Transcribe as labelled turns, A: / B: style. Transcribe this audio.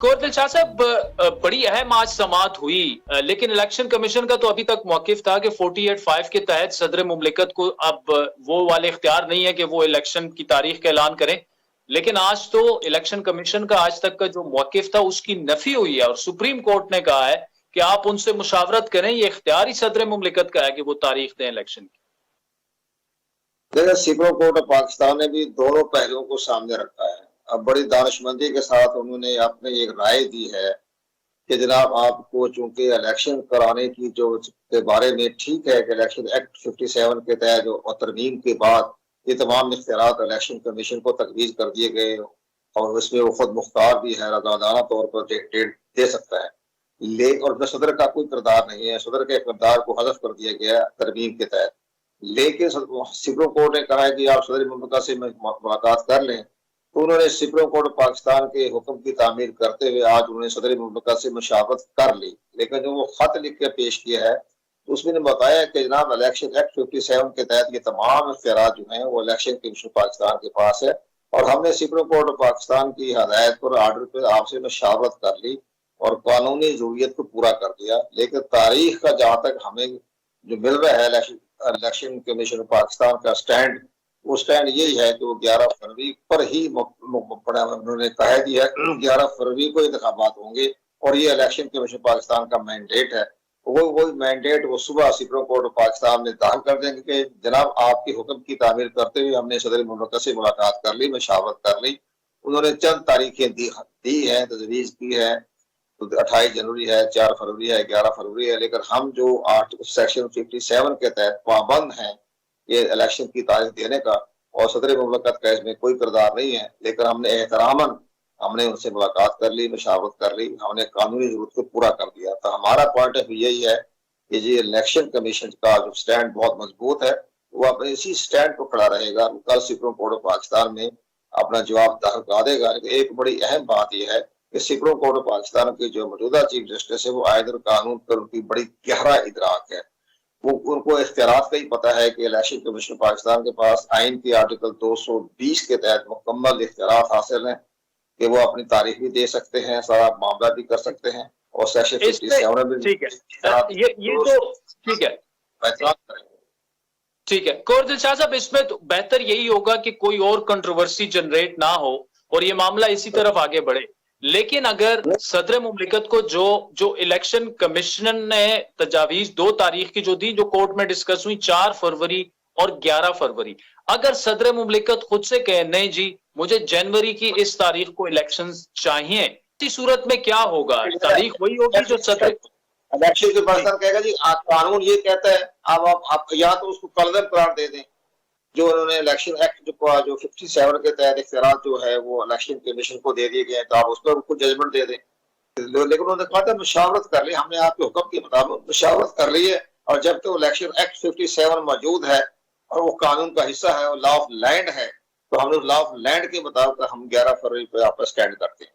A: गौर दिलशाह साहब, बड़ी अहम आज समाअत हुई, लेकिन इलेक्शन कमीशन का तो अभी तक मौकिफ था कि 48(5) के तहत सदर मुमलिकत को अब वो वाले इख्तियार नहीं है कि वो इलेक्शन की तारीख का ऐलान करें। लेकिन आज तो इलेक्शन कमीशन का आज तक का जो मौकिफ था उसकी नफी हुई है और सुप्रीम कोर्ट ने कहा है कि आप उनसे मुशावरत करें, ये इख्तियार ही सदर मुमलिकत का है कि वो तारीख दें इलेक्शन की।
B: देखिए, सुप्रीम कोर्ट ऑफ पाकिस्तान ने भी दोनों पहलुओं को सामने रखा है। अब बड़ी दानिशमंदी के साथ उन्होंने अपने एक राय दी है कि जनाब आपको चूंकि इलेक्शन कराने की जो के बारे में ठीक है कि इलेक्शन एक्ट 57 के तहत जो तरमीम के बाद ये तमाम इख्तियारात इलेक्शन कमीशन को तजवीज़ कर दिए गए और उसमें वो खुद मुख्तार भी है, रजादाना तौर पर डेट दे सकता है। और सदर का कोई किरदार नहीं है, सदर के किरदार को हज़फ कर दिया गया तरमीम के तहत। लेकिन सुप्रीम कोर्ट ने कहा है कि आप सदर मुमलिकत से मुलाकात कर लें, तो उन्होंने सुप्रीम कोर्ट पाकिस्तान के हुक्म की तामीर करते हुए आज उन्होंने सदर मुमलिकत से मुशावरत कर ली। लेकिन जो वो खत लिख के पेश किया है तो उसमें बताया कि जनाब इलेक्शन एक्ट 57 के तहत ये तमाम इख्तियारात जो हैं वो इलेक्शन कमीशन पाकिस्तान के पास है और हमने सुप्रीम कोर्ट पाकिस्तान की हदायत पर ऑर्डर पर आपसे मुशावरत कर ली और कानूनी जरूरियत को पूरा कर दिया। लेकिन तारीख का जहाँ तक हमें जो मिल रहा है इलेक्शन कमीशन पाकिस्तान का स्टैंड, वो स्टैंड यही है कि वो 11 फरवरी पर ही उन्होंने कह दिया 11 फरवरी को इंतखाबात होंगे और ये इलेक्शन कमीशन पाकिस्तान का मैंडेट है। वो मैंडेट वो सुबह सुप्रीम कोर्ट ऑफ पाकिस्तान में दाखिल कर देंगे कि जनाब आपके हुक्म की तामीर करते हुए हमने सदर मुमलिकत से मुलाकात कर ली, मशावरत कर ली। उन्होंने चंद तारीखें दी है, तजवीज़ की है, तो 28 जनवरी है, 4 फरवरी है, 11 फरवरी है। लेकिन हम जो सेक्शन 57 के तहत पाबंद हैं ये इलेक्शन की तारीख देने का और सदर मुमलिकत का इसमें कोई किरदार नहीं है। लेकिन हमने एहतरामन हमने उनसे मुलाकात कर ली, मशावरत कर ली, हमने कानूनी जरूरत को पूरा कर दिया। तो हमारा पॉइंट ऑफ व्यू यही है कि ये इलेक्शन कमीशन का जो स्टैंड बहुत मजबूत है वो अपने इसी स्टैंड पर खड़ा रहेगा। कल सुप्रीम कोर्ट ऑफ पाकिस्तान में अपना जवाब दाखिल करा देगा। एक बड़ी अहम बात यह है कि सुप्रीम कोर्ट ऑफ पाकिस्तान के जो मौजूदा चीफ जस्टिस है वो आयदर कानून पर उनकी बड़ी गहरा इदराक है। वो उनको इख्तियारात का ही पता है कि इलेक्शन कमीशन पाकिस्तान के पास आइन के आर्टिकल 220 के तहत मुकम्मल इख्तियारात हासिल हैं कि वो अपनी तारीख भी दे सकते हैं, सारा मामला भी कर सकते हैं और सेक्शन 57 में
A: ठीक है, ये तो ठीक है, ठीक है। कौर दिलशाह साहब, इसमें तो बेहतर यही होगा कि कोई और कंट्रोवर्सी जनरेट ना हो और ये मामला इसी तरफ आगे बढ़े। लेकिन अगर सदर मुमलिकत को जो इलेक्शन कमीशन ने तजावीज 2 तारीख की जो दी, जो कोर्ट में डिस्कस हुई 4 फरवरी और 11 फरवरी, अगर सदर मुमलिकत खुद से कहे नहीं जी मुझे जनवरी की इस तारीख को इलेक्शन चाहिए, इस सूरत में क्या होगा? तारीख वही होगी जो सदर
B: इलेक्शन के पाकिस्तान कहेगा जी कानून ये कहता है, अब आप या तो उसको कलदम करार दे दें जो उन्होंने इलेक्शन एक्ट जो 57 के तहत इख्तियारात जो है वो इलेक्शन कमीशन को दे दिए गए, तो आप उस पर उनको जजमेंट दे दें। लेकिन उन्होंने कहा था मुशावरत कर ली, हमने आपके हुक्म के मुताबिक मुशावरत कर ली है और जब तो इलेक्शन एक्ट 57 मौजूद है और वो कानून का हिस्सा है और लॉ ऑफ लैंड है, तो हम लॉ ऑफ लैंड के मुताबिक हम 11 फरवरी पे आपस स्टैंड करते हैं।